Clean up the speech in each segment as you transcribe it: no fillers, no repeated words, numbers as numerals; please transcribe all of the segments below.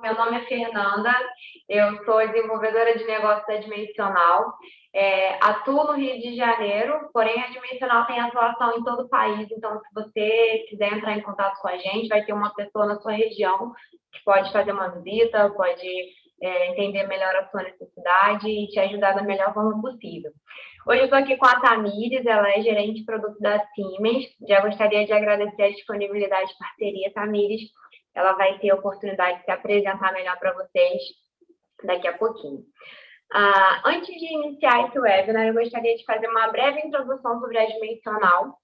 Meu nome é Fernanda, eu sou desenvolvedora de negócios da Dimensional. Atuo no Rio de Janeiro, porém a Dimensional tem atuação em todo o país, então se você quiser entrar em contato com a gente, vai ter uma pessoa na sua região que pode fazer uma visita, pode entender melhor a sua necessidade e te ajudar da melhor forma possível. Hoje eu estou aqui com a Tamires, ela é gerente de produto da Siemens. Já gostaria de agradecer a disponibilidade de parceria, Tamires. Ela vai ter a oportunidade de se apresentar melhor para vocês daqui a pouquinho. Antes de iniciar esse webinar, eu gostaria de fazer uma breve introdução sobre a Dimensional.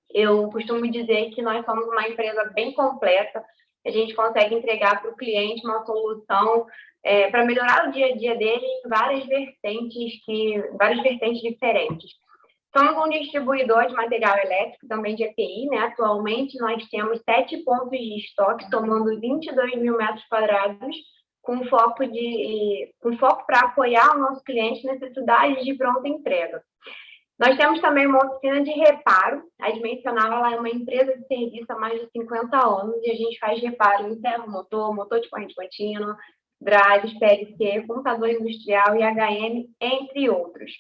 Eu costumo dizer que nós somos uma empresa bem completa, a gente consegue entregar para o cliente uma solução para melhorar o dia a dia dele em várias vertentes diferentes. Somos um distribuidor de material elétrico, também de EPI, né? Atualmente, nós temos 7 pontos de estoque, tomando 22 mil metros quadrados, com foco para apoiar o nosso cliente em necessidades de pronta entrega. Nós temos também uma oficina de reparo. A Dimensional ela é uma empresa de serviço há mais de 50 anos e a gente faz reparo em servomotor, motor de corrente contínua, drives, PLC, computador industrial e HM, entre outros.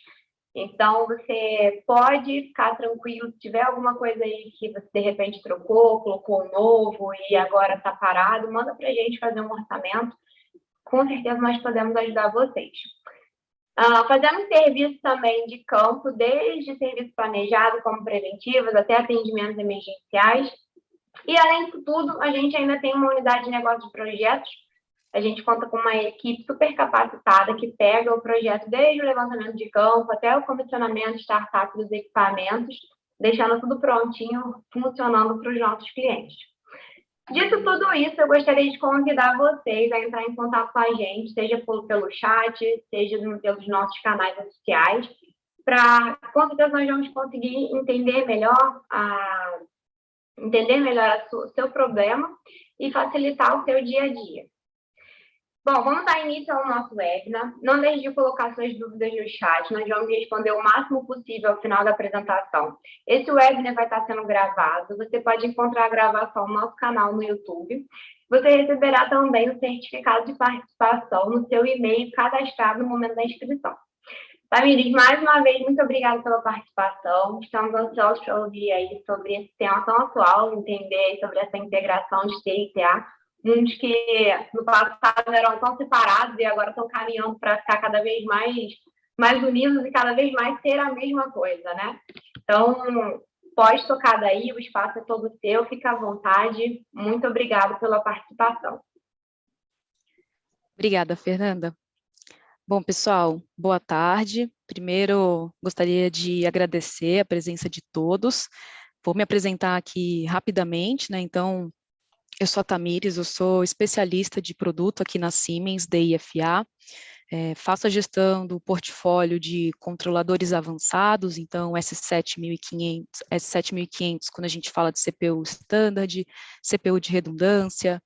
Então, você pode ficar tranquilo, se tiver alguma coisa aí que você, de repente, trocou, colocou um novo e agora está parado, manda para a gente fazer um orçamento. Com certeza, nós podemos ajudar vocês. Fazemos serviço também de campo, desde serviço planejado, como preventivos, até atendimentos emergenciais. E, além disso tudo, a gente ainda tem uma unidade de negócio de projetos. A gente conta com uma equipe super capacitada que pega o projeto desde o levantamento de campo até o comissionamento startup dos equipamentos, deixando tudo prontinho, funcionando para os nossos clientes. Dito tudo isso, eu gostaria de convidar vocês a entrar em contato com a gente, seja pelo chat, seja pelos nossos canais oficiais, para, com certeza, nós vamos conseguir entender melhor o seu problema e facilitar o seu dia a dia. Bom, vamos dar início ao nosso webinar. Não deixe de colocar suas dúvidas no chat, nós vamos responder o máximo possível ao final da apresentação. Esse webinar vai estar sendo gravado, você pode encontrar a gravação no nosso canal no YouTube. Você receberá também o certificado de participação no seu e-mail cadastrado no momento da inscrição. Tamires, mais uma vez, muito obrigada pela participação. Estamos ansiosos para ouvir aí sobre esse tema tão atual, entender sobre essa integração de TI e TA. Mundos que no passado eram tão separados e agora estão caminhando para ficar cada vez mais unidos e cada vez mais ser a mesma coisa, né? Então, pode tocar daí, o espaço é todo seu, fica à vontade. Muito obrigada pela participação. Obrigada, Fernanda. Bom, pessoal, boa tarde. Primeiro, gostaria de agradecer a presença de todos. Vou me apresentar aqui rapidamente, né? Então, eu sou a Tamires, eu sou especialista de produto aqui na Siemens, DIFA. Faço a gestão do portfólio de controladores avançados, então S7500, quando a gente fala de CPU standard, CPU de redundância,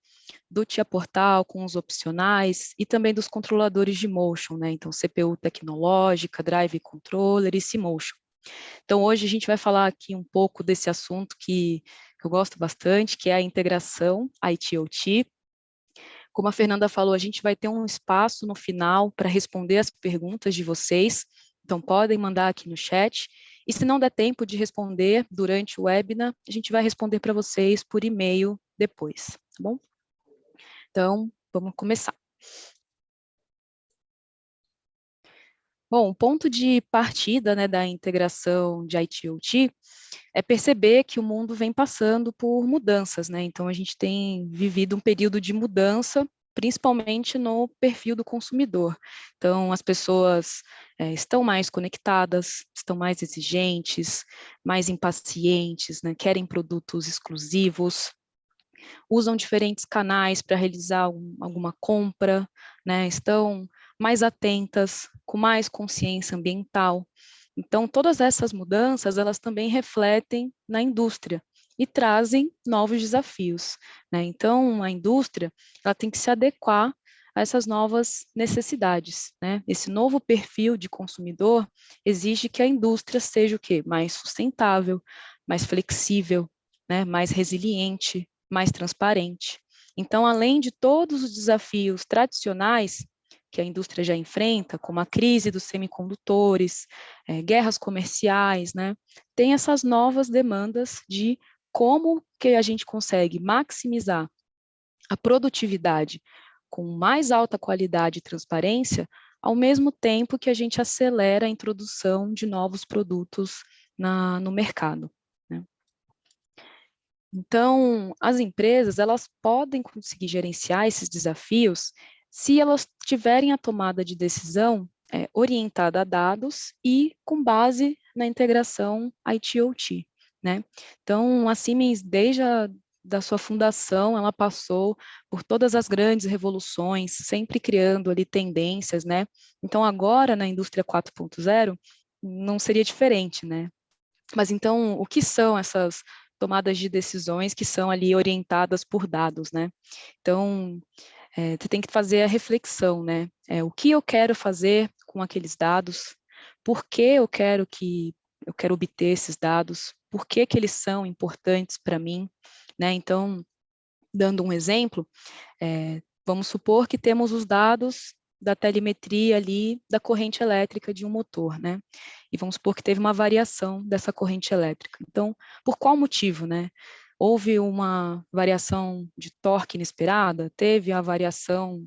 do TIA Portal com os opcionais e também dos controladores de motion, né? Então CPU tecnológica, drive controller e C-motion. Então hoje a gente vai falar aqui um pouco desse assunto que eu gosto bastante, que é a integração IT-OT. Como a Fernanda falou, a gente vai ter um espaço no final para responder as perguntas de vocês, então podem mandar aqui no chat, e se não der tempo de responder durante o webinar, a gente vai responder para vocês por e-mail depois, tá bom? Então, vamos começar. Bom, o ponto de partida, né, da integração de IT-OT é perceber que o mundo vem passando por mudanças, né? Então, a gente tem vivido um período de mudança, principalmente no perfil do consumidor. Então, as pessoas estão mais conectadas, estão mais exigentes, mais impacientes, né? Querem produtos exclusivos, usam diferentes canais para realizar alguma compra, né? Estão mais atentas, com mais consciência ambiental. Então, todas essas mudanças, elas também refletem na indústria e trazem novos desafios, né? Então, a indústria, ela tem que se adequar a essas novas necessidades, né? Esse novo perfil de consumidor exige que a indústria seja o quê? Mais sustentável, mais flexível, né? Mais resiliente, mais transparente. Então, além de todos os desafios tradicionais que a indústria já enfrenta, como a crise dos semicondutores, guerras comerciais, né, tem essas novas demandas de como que a gente consegue maximizar a produtividade com mais alta qualidade e transparência, ao mesmo tempo que a gente acelera a introdução de novos produtos no mercado, né? Então, as empresas, elas podem conseguir gerenciar esses desafios se elas tiverem a tomada de decisão orientada a dados e com base na integração IT-OT, né? Então, a Siemens, desde da sua fundação, ela passou por todas as grandes revoluções, sempre criando ali tendências, né? Então, agora, na indústria 4.0, não seria diferente, né? Mas então, o que são essas tomadas de decisões que são ali orientadas por dados, né? Então, você tem que fazer a reflexão, né? O que eu quero fazer com aqueles dados? Por que eu quero obter esses dados? Por que que eles são importantes para mim? Né? Então, dando um exemplo, vamos supor que temos os dados da telemetria ali da corrente elétrica de um motor, né? E vamos supor que teve uma variação dessa corrente elétrica. Então, por qual motivo, né? Houve uma variação de torque inesperada? Teve a variação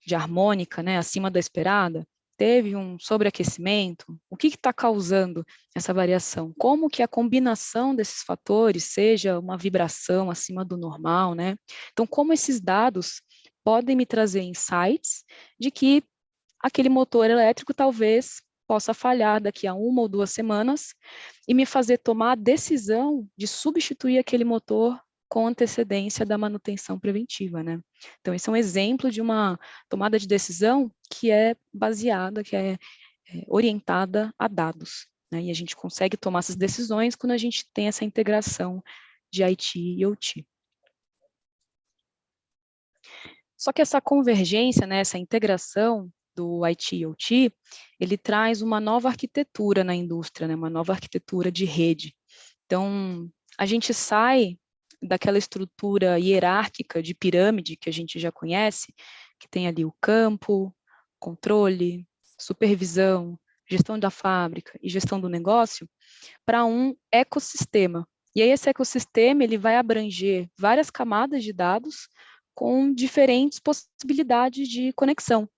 de harmônica, né, acima da esperada? Teve um sobreaquecimento? O que está causando essa variação? Como que a combinação desses fatores, seja uma vibração acima do normal, né? Então, como esses dados podem me trazer insights de que aquele motor elétrico talvez possa falhar daqui a 1 ou 2 semanas e me fazer tomar a decisão de substituir aquele motor com antecedência da manutenção preventiva, né? Então, esse é um exemplo de uma tomada de decisão que é baseada, que é orientada a dados, né? E a gente consegue tomar essas decisões quando a gente tem essa integração de IT e OT. Só que essa convergência, né, essa integração do IT e OT, ele traz uma nova arquitetura na indústria, né, uma nova arquitetura de rede. Então, a gente sai daquela estrutura hierárquica de pirâmide que a gente já conhece, que tem ali o campo, controle, supervisão, gestão da fábrica e gestão do negócio, para um ecossistema. E aí esse ecossistema ele vai abranger várias camadas de dados com diferentes possibilidades de conexão.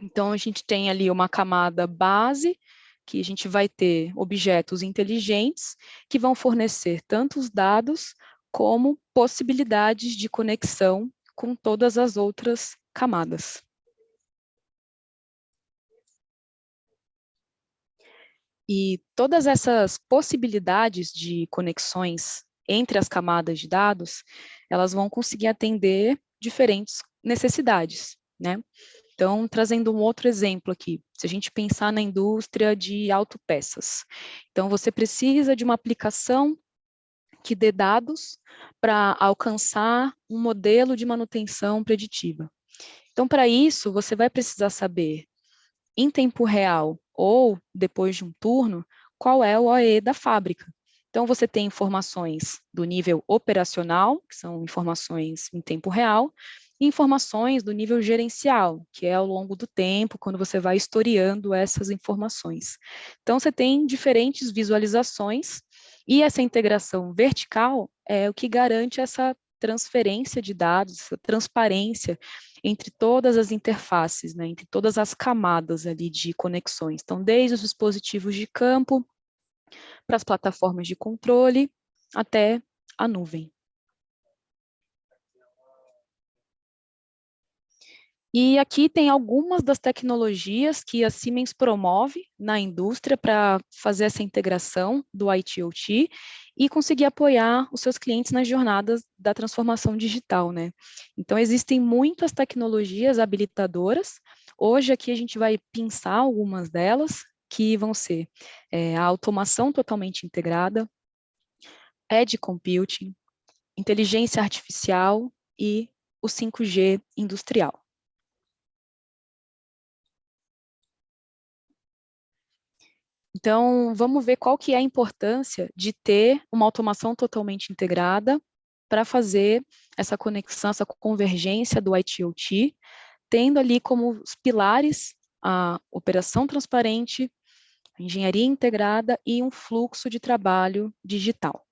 Então, a gente tem ali uma camada base, que a gente vai ter objetos inteligentes que vão fornecer tanto os dados como possibilidades de conexão com todas as outras camadas. E todas essas possibilidades de conexões entre as camadas de dados, elas vão conseguir atender diferentes necessidades, né? Então, trazendo um outro exemplo aqui, se a gente pensar na indústria de autopeças. Então, você precisa de uma aplicação que dê dados para alcançar um modelo de manutenção preditiva. Então, para isso, você vai precisar saber, em tempo real ou depois de um turno, qual é o OE da fábrica. Então, você tem informações do nível operacional, que são informações em tempo real, e informações do nível gerencial, que é ao longo do tempo, quando você vai historiando essas informações. Então, você tem diferentes visualizações, e essa integração vertical é o que garante essa transferência de dados, essa transparência entre todas as interfaces, né, entre todas as camadas ali de conexões. Então, desde os dispositivos de campo, para as plataformas de controle, até a nuvem. E aqui tem algumas das tecnologias que a Siemens promove na indústria para fazer essa integração do IT/OT e conseguir apoiar os seus clientes nas jornadas da transformação digital, né? Então, existem muitas tecnologias habilitadoras. Hoje, aqui, a gente vai pensar algumas delas, que vão ser a automação totalmente integrada, edge computing, inteligência artificial e o 5G industrial. Então, vamos ver qual que é a importância de ter uma automação totalmente integrada para fazer essa conexão, essa convergência do IT/OT, tendo ali como os pilares a operação transparente, a engenharia integrada e um fluxo de trabalho digital.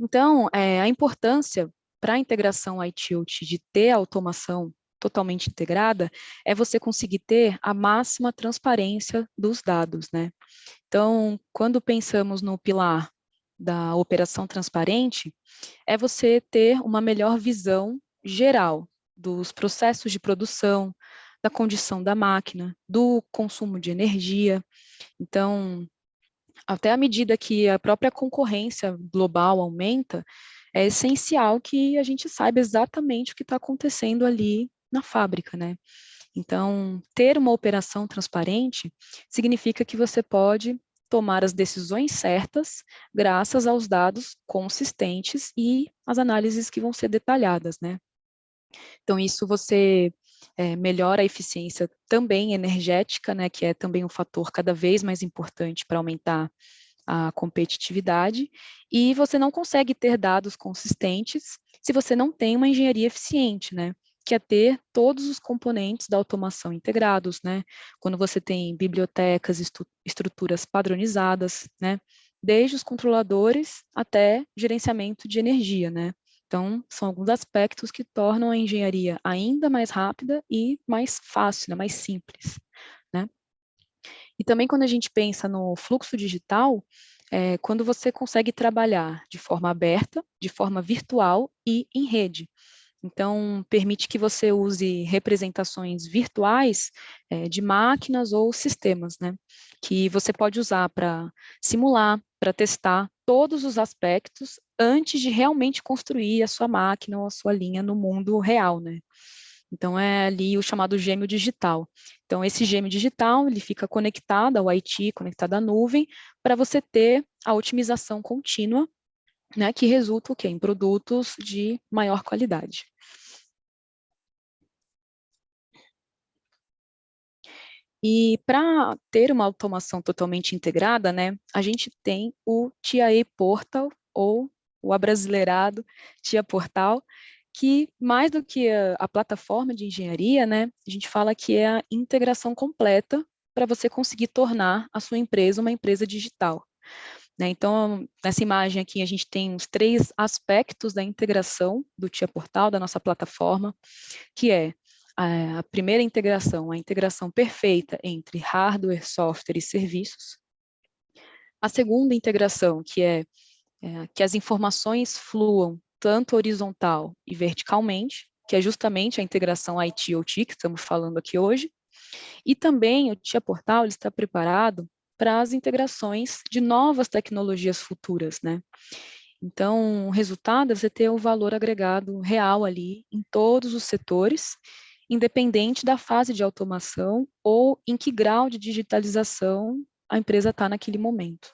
Então, a importância para a integração IT/OT de ter a automação totalmente integrada é você conseguir ter a máxima transparência dos dados, né? Então, quando pensamos no pilar da operação transparente, é você ter uma melhor visão geral dos processos de produção, da condição da máquina, do consumo de energia. Então, até à medida que a própria concorrência global aumenta, é essencial que a gente saiba exatamente o que está acontecendo ali na fábrica, né? Então, ter uma operação transparente significa que você pode tomar as decisões certas graças aos dados consistentes e as análises que vão ser detalhadas, né? Então, isso você melhora a eficiência também energética, né, que é também um fator cada vez mais importante para aumentar a competitividade, e você não consegue ter dados consistentes se você não tem uma engenharia eficiente, né? Que é ter todos os componentes da automação integrados, né? Quando você tem bibliotecas, estruturas padronizadas, né? Desde os controladores até gerenciamento de energia, né? Então, são alguns aspectos que tornam a engenharia ainda mais rápida e mais fácil, né? Mais simples, né? E também quando a gente pensa no fluxo digital, quando você consegue trabalhar de forma aberta, de forma virtual e em rede. Então, permite que você use representações virtuais de máquinas ou sistemas, né? Que você pode usar para simular, para testar todos os aspectos antes de realmente construir a sua máquina ou a sua linha no mundo real, né? Então, é ali o chamado gêmeo digital. Então, esse gêmeo digital, ele fica conectado ao IT, conectado à nuvem, para você ter a otimização contínua, né, que resulta o quê? Em produtos de maior qualidade. E para ter uma automação totalmente integrada, né, a gente tem o TIA Portal, ou o abrasileirado TIA Portal, que mais do que a plataforma de engenharia, né, a gente fala que é a integração completa para você conseguir tornar a sua empresa uma empresa digital. Né? Então, nessa imagem aqui, a gente tem os 3 aspectos da integração do TIA Portal, da nossa plataforma, que é a primeira integração, a integração perfeita entre hardware, software e serviços. A segunda integração, que é que as informações fluam tanto horizontal e verticalmente, que é justamente a integração IT/OT que estamos falando aqui hoje. E também o TIA Portal ele está preparado para as integrações de novas tecnologias futuras, né? Então, o resultado é você ter o valor agregado real ali em todos os setores, independente da fase de automação ou em que grau de digitalização a empresa está naquele momento.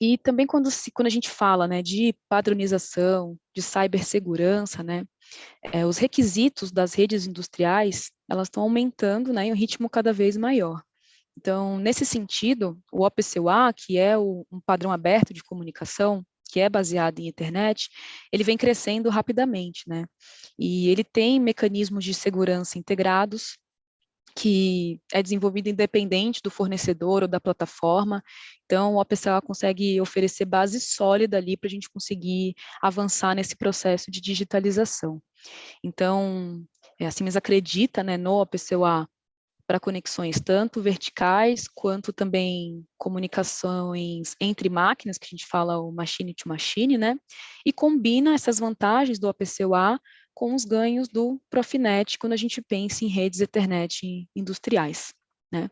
E também quando a gente fala, né, de padronização, de cibersegurança, né, os requisitos das redes industriais, elas estão aumentando, né, em um ritmo cada vez maior. Então, nesse sentido, o OPC-UA, que é um padrão aberto de comunicação, que é baseado em internet, ele vem crescendo rapidamente, né? E ele tem mecanismos de segurança integrados, que é desenvolvido independente do fornecedor ou da plataforma. Então, o OPC-UA consegue oferecer base sólida ali para a gente conseguir avançar nesse processo de digitalização. Então, a Siemens acredita, né, no OPC-UA para conexões tanto verticais, quanto também comunicações entre máquinas, que a gente fala o machine to machine, né? E combina essas vantagens do OPC-UA com os ganhos do Profinet, quando a gente pensa em redes Ethernet industriais, né?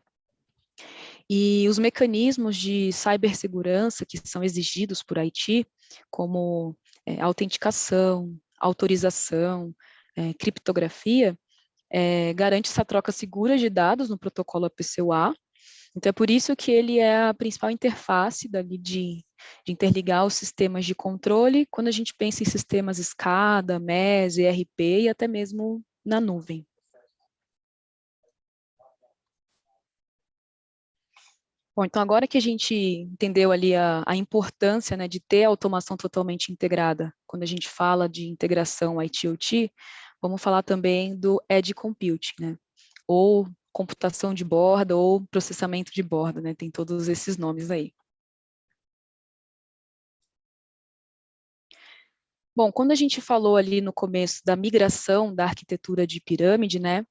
E os mecanismos de cibersegurança que são exigidos por IT, como autenticação, autorização, criptografia, garante essa troca segura de dados no protocolo APC-UA. Então, é por isso que ele é a principal interface dali de interligar os sistemas de controle quando a gente pensa em sistemas SCADA, MES, ERP e até mesmo na nuvem. Bom, então agora que a gente entendeu ali a importância, né, de ter a automação totalmente integrada, quando a gente fala de integração IT/OT, vamos falar também do Edge Computing, né, ou computação de borda, ou processamento de borda, né, tem todos esses nomes aí. Bom, quando a gente falou ali no começo da migração da arquitetura de pirâmide, né,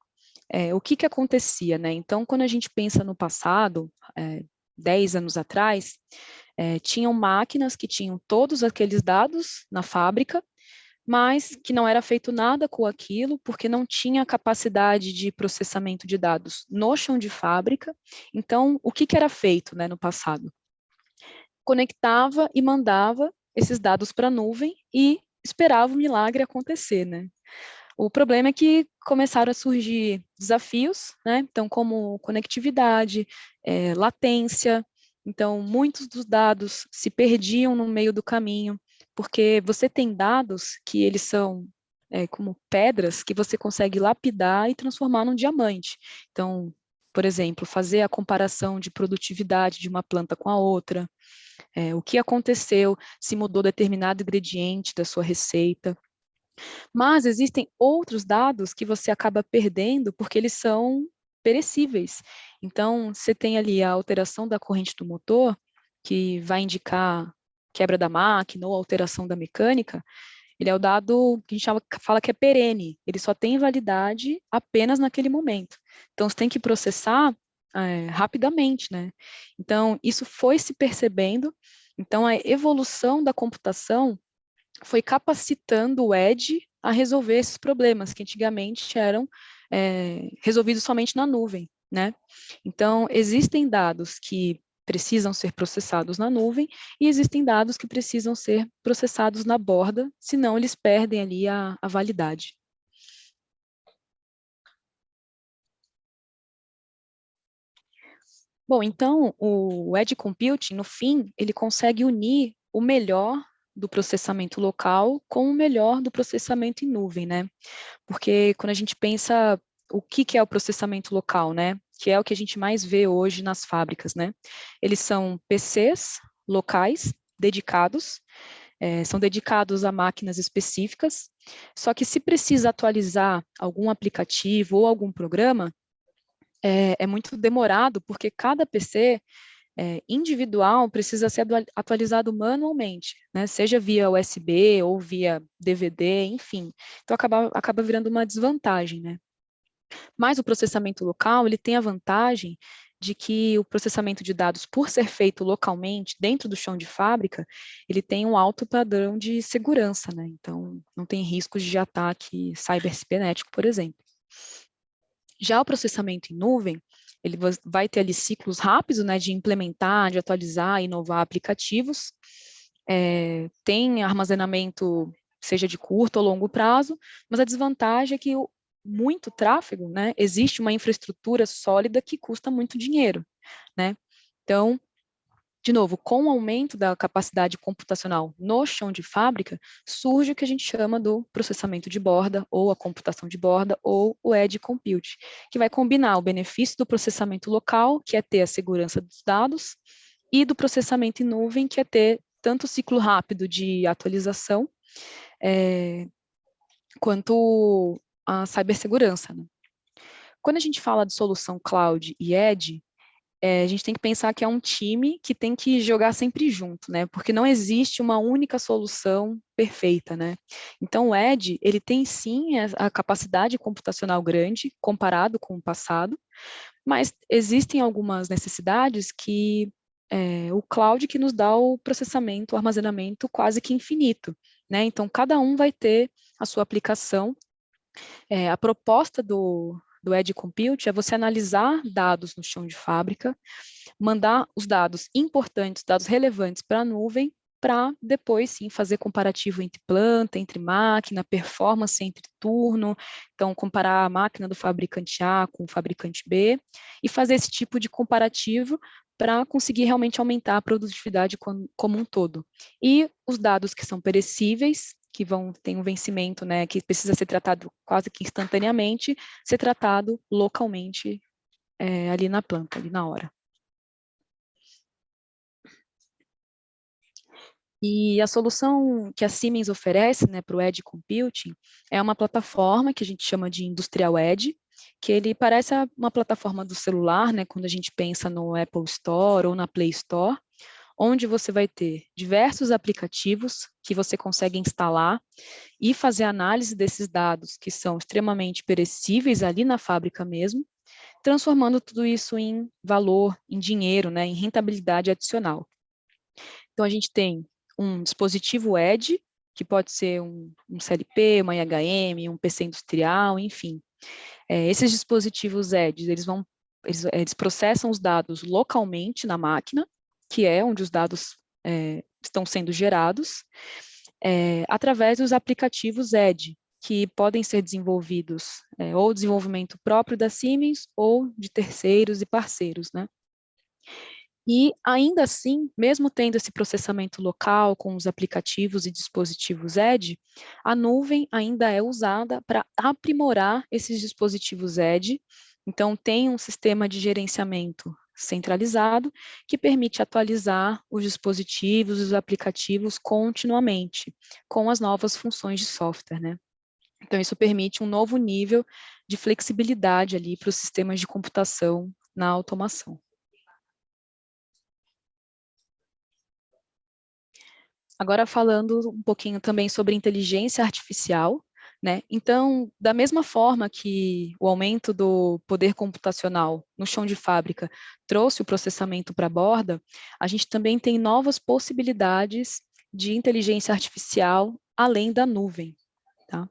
o que acontecia, né? Então, quando a gente pensa no passado, 10 anos atrás, tinham máquinas que tinham todos aqueles dados na fábrica, mas que não era feito nada com aquilo, porque não tinha capacidade de processamento de dados no chão de fábrica. Então, o que era feito, né, no passado? Conectava e mandava esses dados para a nuvem e esperava o milagre acontecer, né? O problema é que começaram a surgir desafios, né? Então, como conectividade, latência. Então, muitos dos dados se perdiam no meio do caminho, porque você tem dados que eles são como pedras que você consegue lapidar e transformar num diamante. Então, por exemplo, fazer a comparação de produtividade de uma planta com a outra, o que aconteceu, se mudou determinado ingrediente da sua receita. Mas existem outros dados que você acaba perdendo porque eles são perecíveis. Então, você tem ali a alteração da corrente do motor, que vai indicar quebra da máquina ou alteração da mecânica. Ele é o dado que a gente fala que é perene, ele só tem validade apenas naquele momento. Então, você tem que processar rapidamente, né? Então, isso foi se percebendo. Então, a evolução da computação foi capacitando o Edge a resolver esses problemas que antigamente eram resolvidos somente na nuvem, né? Então, existem dados que precisam ser processados na nuvem e existem dados que precisam ser processados na borda, senão eles perdem ali a validade. Bom, então, o Edge Computing, no fim, ele consegue unir o melhor do processamento local com o melhor do processamento em nuvem, né? Porque quando a gente pensa o que é o processamento local, né? Que é o que a gente mais vê hoje nas fábricas, né? Eles são PCs locais, dedicados, são dedicados a máquinas específicas, só que se precisa atualizar algum aplicativo ou algum programa, é muito demorado, porque cada PC individual precisa ser atualizado manualmente, né? Seja via USB ou via DVD, enfim. Então, acaba virando uma desvantagem, né? Mas o processamento local, ele tem a vantagem de que o processamento de dados, por ser feito localmente, dentro do chão de fábrica, ele tem um alto padrão de segurança, né? Então, não tem riscos de ataque cibercibernético, por exemplo. Já o processamento em nuvem, ele vai ter ali ciclos rápidos, né, de implementar, de atualizar, inovar aplicativos, tem armazenamento, seja de curto ou longo prazo, mas a desvantagem é que muito tráfego, né, existe uma infraestrutura sólida que custa muito dinheiro, né? Então, de novo, com o aumento da capacidade computacional no chão de fábrica, surge o que a gente chama do processamento de borda, ou a computação de borda, ou o Edge Compute, que vai combinar o benefício do processamento local, que é ter a segurança dos dados, e do processamento em nuvem, que é ter tanto o ciclo rápido de atualização, quanto a cibersegurança, né? Quando a gente fala de solução cloud e edge, a gente tem que pensar que é um time que tem que jogar sempre junto, né? Porque não existe uma única solução perfeita, né? Então, o Edge, ele tem sim a capacidade computacional grande comparado com o passado, mas existem algumas necessidades que o cloud que nos dá o processamento, o armazenamento quase que infinito, né? Então, cada um vai ter a sua aplicação. A proposta do Edge Compute é você analisar dados no chão de fábrica, mandar os dados importantes, dados relevantes para a nuvem, para depois sim fazer comparativo entre planta, entre máquina, performance entre turno, então comparar a máquina do fabricante A com o fabricante B, e fazer esse tipo de comparativo para conseguir realmente aumentar a produtividade como um todo. E os dados que são perecíveis, que ter um vencimento, né, que precisa ser tratado quase que instantaneamente, ser tratado localmente ali na planta, ali na hora. E a solução que a Siemens oferece, né, para o Edge Computing é uma plataforma que a gente chama de Industrial Edge, que ele parece uma plataforma do celular, né, quando a gente pensa no Apple Store ou na Play Store, onde você vai ter diversos aplicativos que você consegue instalar e fazer análise desses dados que são extremamente perecíveis ali na fábrica mesmo, transformando tudo isso em valor, em dinheiro, né, em rentabilidade adicional. Então, a gente tem um dispositivo Edge, que pode ser um CLP, uma IHM, um PC industrial, enfim. Esses dispositivos Edge, eles processam os dados localmente na máquina, que é onde os dados estão sendo gerados, através dos aplicativos Edge, que podem ser desenvolvidos, ou desenvolvimento próprio da Siemens, ou de terceiros e parceiros, né? E, ainda assim, mesmo tendo esse processamento local com os aplicativos e dispositivos Edge, a nuvem ainda é usada para aprimorar esses dispositivos Edge. Então, tem um sistema de gerenciamento centralizado que permite atualizar os dispositivos e os aplicativos continuamente, com as novas funções de software, né? Então, isso permite um novo nível de flexibilidade ali para os sistemas de computação na automação. Agora falando um pouquinho também sobre inteligência artificial, né? Então, da mesma forma que o aumento do poder computacional no chão de fábrica trouxe o processamento para a borda, a gente também tem novas possibilidades de inteligência artificial além da nuvem, tá?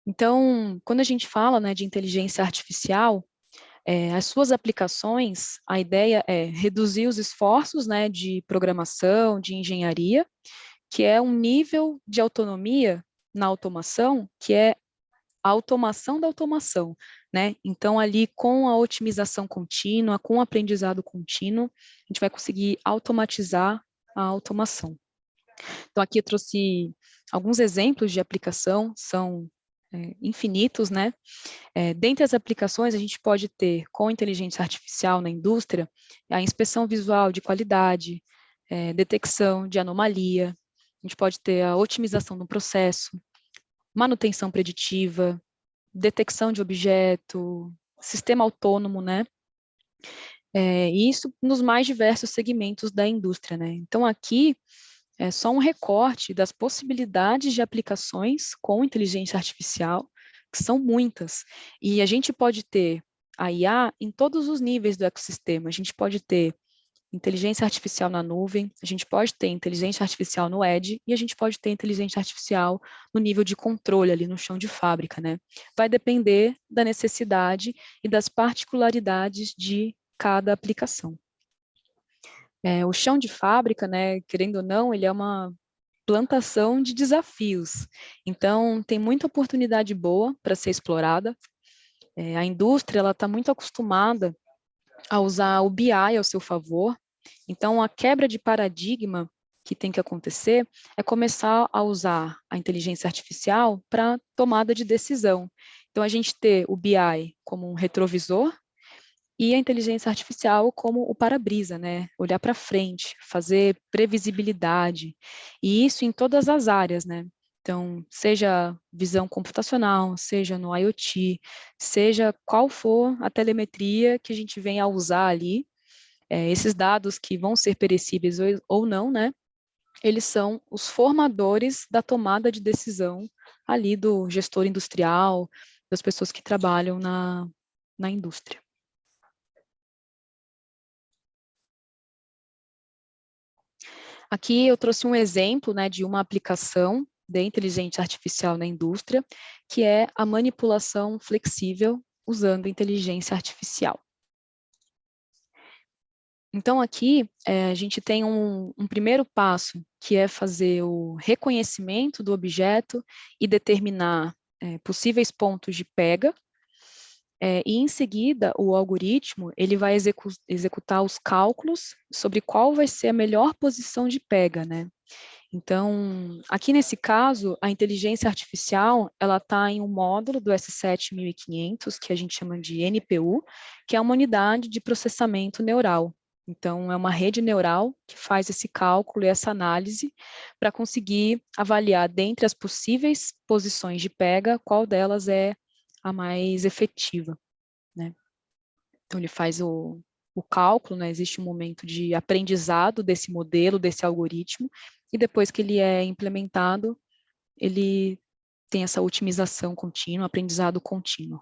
Então, quando a gente fala, né, de inteligência artificial, as suas aplicações, a ideia é reduzir os esforços, né, de programação, de engenharia, que é um nível de autonomia na automação, que é a automação da automação, né? Então, ali com a otimização contínua, com o aprendizado contínuo, a gente vai conseguir automatizar a automação. Então, aqui eu trouxe alguns exemplos de aplicação, são infinitos, né? Dentre as aplicações, a gente pode ter, com inteligência artificial na indústria, a inspeção visual de qualidade, detecção de anomalia, a gente pode ter a otimização do processo, manutenção preditiva, detecção de objeto, sistema autônomo, né? E isso nos mais diversos segmentos da indústria, né? Então, aqui é só um recorte das possibilidades de aplicações com inteligência artificial, que são muitas. E a gente pode ter a IA em todos os níveis do ecossistema. A gente pode ter inteligência artificial na nuvem, a gente pode ter inteligência artificial no edge e a gente pode ter inteligência artificial no nível de controle ali no chão de fábrica, né? Vai depender da necessidade e das particularidades de cada aplicação. O chão de fábrica, né, querendo ou não, ele é uma plantação de desafios. Então, tem muita oportunidade boa para ser explorada. A indústria ela está muito acostumada a usar o BI ao seu favor. Então, a quebra de paradigma que tem que acontecer é começar a usar a inteligência artificial para tomada de decisão. Então, a gente ter o BI como um retrovisor e a inteligência artificial como o para-brisa, né? Olhar para frente, fazer previsibilidade, e isso em todas as áreas, né? Então, seja visão computacional, seja no IoT, seja qual for a telemetria que a gente venha a usar ali, esses dados que vão ser perecíveis ou não, né? Eles são os formadores da tomada de decisão ali do gestor industrial, das pessoas que trabalham na indústria. Aqui eu trouxe um exemplo, né, de uma aplicação de inteligência artificial na indústria, que é a manipulação flexível usando inteligência artificial. Então, aqui a gente tem um primeiro passo, que é fazer o reconhecimento do objeto e determinar possíveis pontos de pega, e em seguida o algoritmo ele vai executar os cálculos sobre qual vai ser a melhor posição de pega, né? Então, aqui nesse caso, a inteligência artificial, ela está em um módulo do S7500, que a gente chama de NPU, que é uma unidade de processamento neural. Então, é uma rede neural que faz esse cálculo e essa análise para conseguir avaliar, dentre as possíveis posições de pega, qual delas é a mais efetiva, né? Então, ele faz o cálculo, né? Existe um momento de aprendizado desse modelo, desse algoritmo, e depois que ele é implementado, ele tem essa otimização contínua, aprendizado contínuo.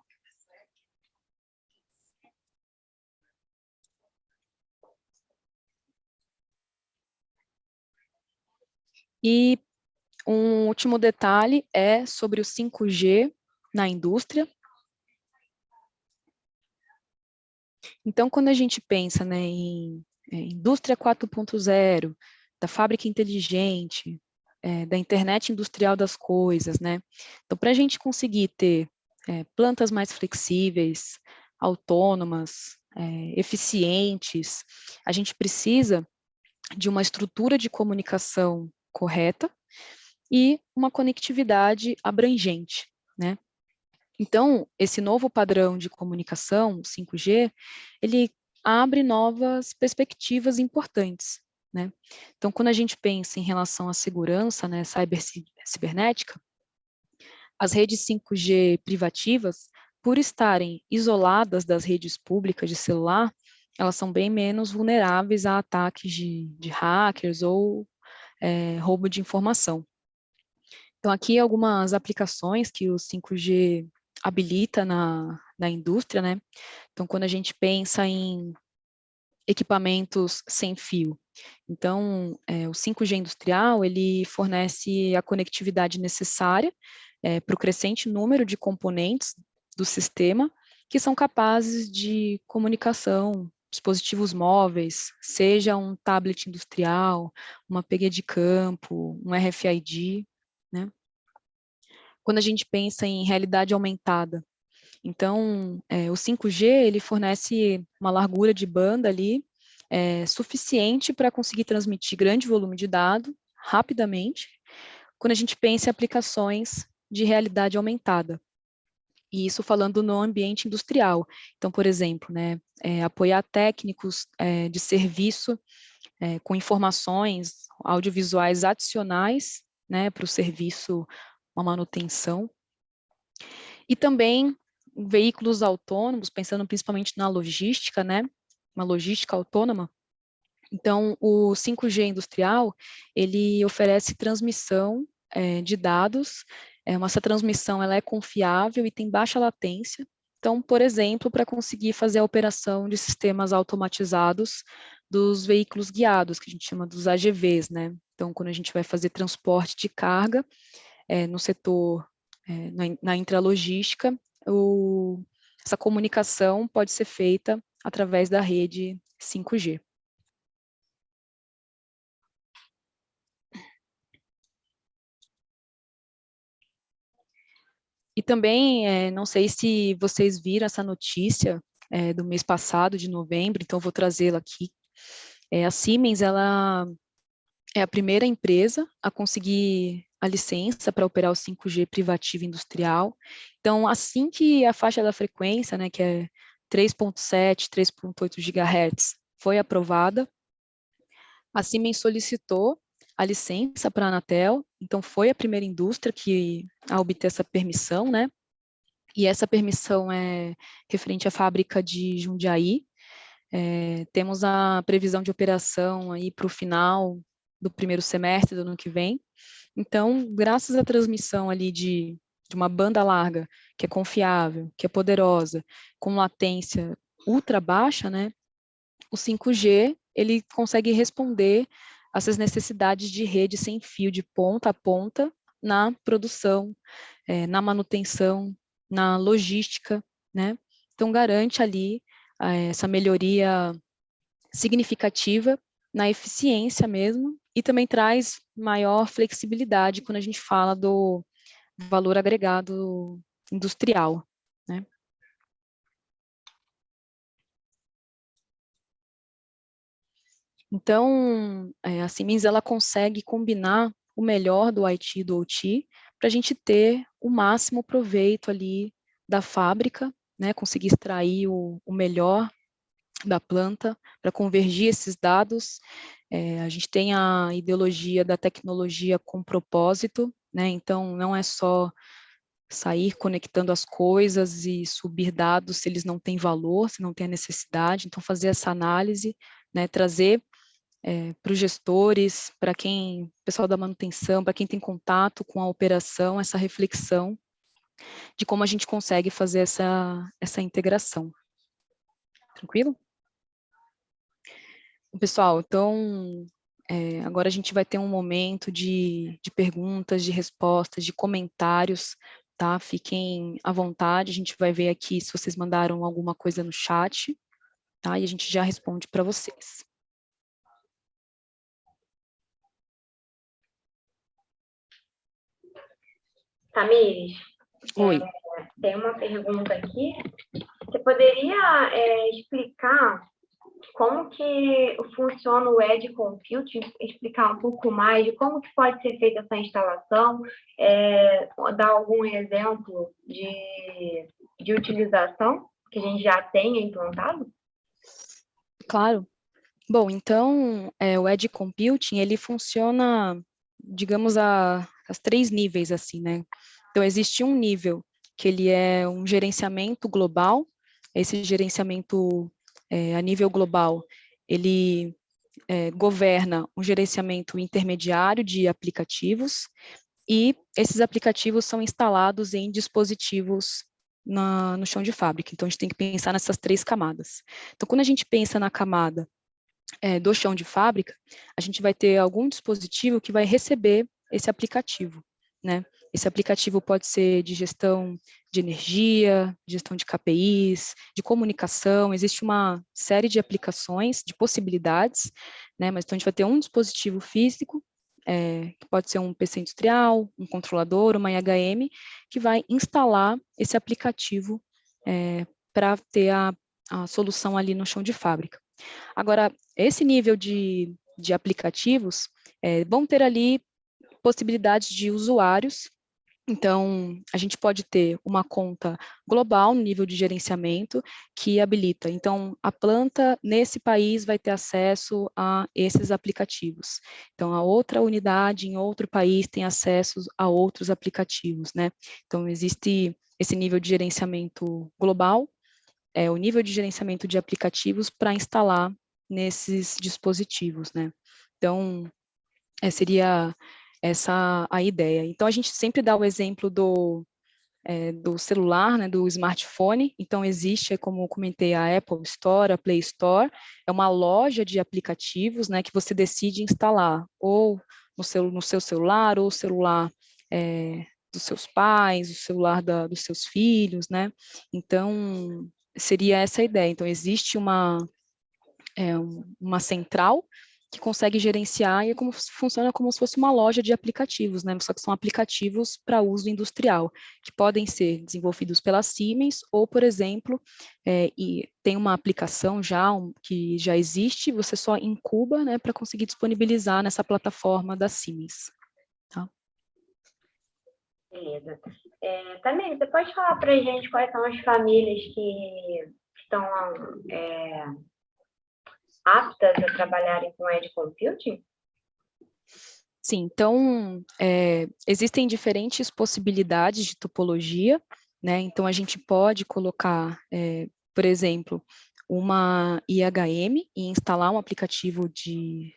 E um último detalhe é sobre o 5G na indústria. Então, quando a gente pensa, né, em indústria 4.0, da fábrica inteligente, da internet industrial das coisas, né? Então, para a gente conseguir ter plantas mais flexíveis, autônomas, eficientes, a gente precisa de uma estrutura de comunicação correta e uma conectividade abrangente, né? Então, esse novo padrão de comunicação, 5G, ele abre novas perspectivas importantes, né? Então, quando a gente pensa em relação à segurança, né, cibernética, as redes 5G privativas, por estarem isoladas das redes públicas de celular, elas são bem menos vulneráveis a ataques de hackers ou roubo de informação. Então, aqui algumas aplicações que o 5G habilita na indústria, né? Então, quando a gente pensa em equipamentos sem fio, então, o 5G industrial, ele fornece a conectividade necessária para o crescente número de componentes do sistema que são capazes de comunicação, dispositivos móveis, seja um tablet industrial, uma PG de campo, um RFID, né? Quando a gente pensa em realidade aumentada, então, o 5G, ele fornece uma largura de banda ali, suficiente para conseguir transmitir grande volume de dado rapidamente, quando a gente pensa em aplicações de realidade aumentada. E isso falando no ambiente industrial. Então, por exemplo, né, apoiar técnicos de serviço com informações audiovisuais adicionais, né, para o serviço, uma manutenção. E também veículos autônomos, pensando principalmente na logística, né, uma logística autônoma. Então, o 5G industrial, ele oferece transmissão de dados, essa transmissão ela é confiável e tem baixa latência. Então, por exemplo, para conseguir fazer a operação de sistemas automatizados dos veículos guiados, que a gente chama dos AGVs, né? Então, quando a gente vai fazer transporte de carga no setor, na intralogística, essa comunicação pode ser feita através da rede 5G. E também, não sei se vocês viram essa notícia do mês passado, de novembro, então vou trazê-la aqui. A Siemens, ela é a primeira empresa a conseguir a licença para operar o 5G privativo industrial. Então, assim que a faixa da frequência, né, que é 3.7, 3.8 GHz, foi aprovada, a Siemens solicitou a licença para a Anatel, então foi a primeira indústria a obter essa permissão, né? E essa permissão é referente à fábrica de Jundiaí. Temos a previsão de operação aí para o final do primeiro semestre do ano que vem. Então, graças à transmissão ali de uma banda larga, que é confiável, que é poderosa, com latência ultra baixa, né? O 5G, ele consegue responder a essas necessidades de rede sem fio, de ponta a ponta, na produção, na manutenção, na logística, né? Então, garante ali essa melhoria significativa na eficiência mesmo, e também traz maior flexibilidade quando a gente fala do valor agregado industrial, né? Então, a Siemens, ela consegue combinar o melhor do IT e do OT para a gente ter o máximo proveito ali da fábrica, né, conseguir extrair o melhor da planta, para convergir esses dados. A gente tem a ideologia da tecnologia com propósito, né? Então, não é só sair conectando as coisas e subir dados se eles não têm valor, se não tem a necessidade. Então, fazer essa análise, né? Trazer para os gestores, para quem, pessoal da manutenção, para quem tem contato com a operação, essa reflexão de como a gente consegue fazer essa integração. Tranquilo? Pessoal, então, agora a gente vai ter um momento de perguntas, de respostas, de comentários, tá? Fiquem à vontade, a gente vai ver aqui se vocês mandaram alguma coisa no chat, tá? E a gente já responde para vocês. Tamires, Oi. tem uma pergunta aqui. Você poderia explicar como que funciona o Edge Compute, explicar um pouco mais de como que pode ser feita essa instalação, dar algum exemplo de utilização que a gente já tenha implantado? Claro. Bom, então, o Edge Computing, ele funciona, digamos, as 3 níveis, assim, né? Então, existe um nível que ele é um gerenciamento global. Esse gerenciamento a nível global, ele governa um gerenciamento intermediário de aplicativos, e esses aplicativos são instalados em dispositivos no chão de fábrica. Então, a gente tem que pensar nessas 3 camadas. Então, quando a gente pensa na camada do chão de fábrica, a gente vai ter algum dispositivo que vai receber esse aplicativo, né? Esse aplicativo pode ser de gestão de energia, gestão de KPIs, de comunicação, existe uma série de aplicações, de possibilidades, né? Mas então a gente vai ter um dispositivo físico, que pode ser um PC industrial, um controlador, uma IHM, que vai instalar esse aplicativo para ter a solução ali no chão de fábrica. Agora, esse nível de aplicativos vão ter ali possibilidades de usuários. Então, a gente pode ter uma conta global no nível de gerenciamento que habilita. Então, a planta nesse país vai ter acesso a esses aplicativos. Então, a outra unidade em outro país tem acesso a outros aplicativos, né? Então, existe esse nível de gerenciamento global, o nível de gerenciamento de aplicativos para instalar nesses dispositivos, né? Então, seria essa a ideia. Então, a gente sempre dá o exemplo do celular, né, do smartphone. Então, existe, como eu comentei, a Apple Store, a Play Store, é uma loja de aplicativos, né, que você decide instalar, ou no seu celular, ou celular dos seus pais, o celular dos seus filhos, né? Então, seria essa a ideia. Então, existe uma central que consegue gerenciar, e funciona como se fosse uma loja de aplicativos, né? Só que são aplicativos para uso industrial, que podem ser desenvolvidos pela Siemens, ou, por exemplo, e tem uma aplicação que já existe, você só incuba, né, para conseguir disponibilizar nessa plataforma da Siemens. Tá? Beleza. Também, você pode falar para a gente quais são as famílias que estão aptas a trabalharem com Edge Computing? Sim, então, existem diferentes possibilidades de topologia, né? Então, a gente pode colocar, por exemplo, uma IHM e instalar um aplicativo de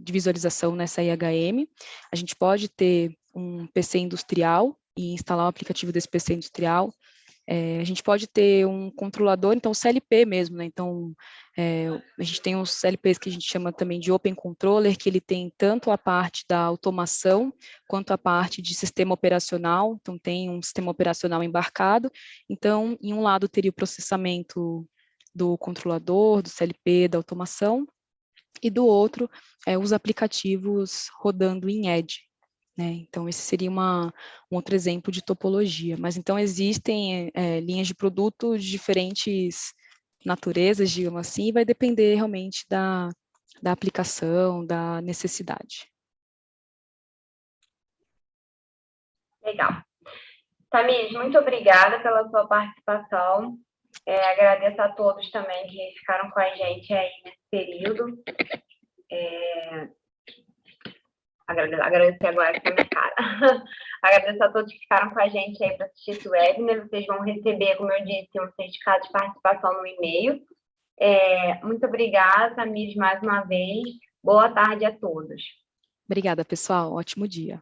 visualização nessa IHM. A gente pode ter um PC industrial e instalar o aplicativo desse PC industrial. A gente pode ter um controlador, então CLP mesmo, né? Então, a gente tem os CLPs que a gente chama também de Open Controller, que ele tem tanto a parte da automação, quanto a parte de sistema operacional. Então, tem um sistema operacional embarcado. Então, em um lado teria o processamento do controlador, do CLP, da automação, e do outro, os aplicativos rodando em Edge. Né? Então, esse seria um outro exemplo de topologia. Mas, então, existem linhas de produto de diferentes naturezas, digamos assim, e vai depender realmente da aplicação, da necessidade. Legal. Tamires, muito obrigada pela sua participação. Agradeço a todos também que ficaram com a gente aí nesse período. Agradecer agora aqui na minha cara. Agradeço a todos que ficaram com a gente aí para assistir esse webinar. Vocês vão receber, como eu disse, um certificado de participação no e-mail. Muito obrigada, Tamires, mais uma vez. Boa tarde a todos. Obrigada, pessoal. Ótimo dia.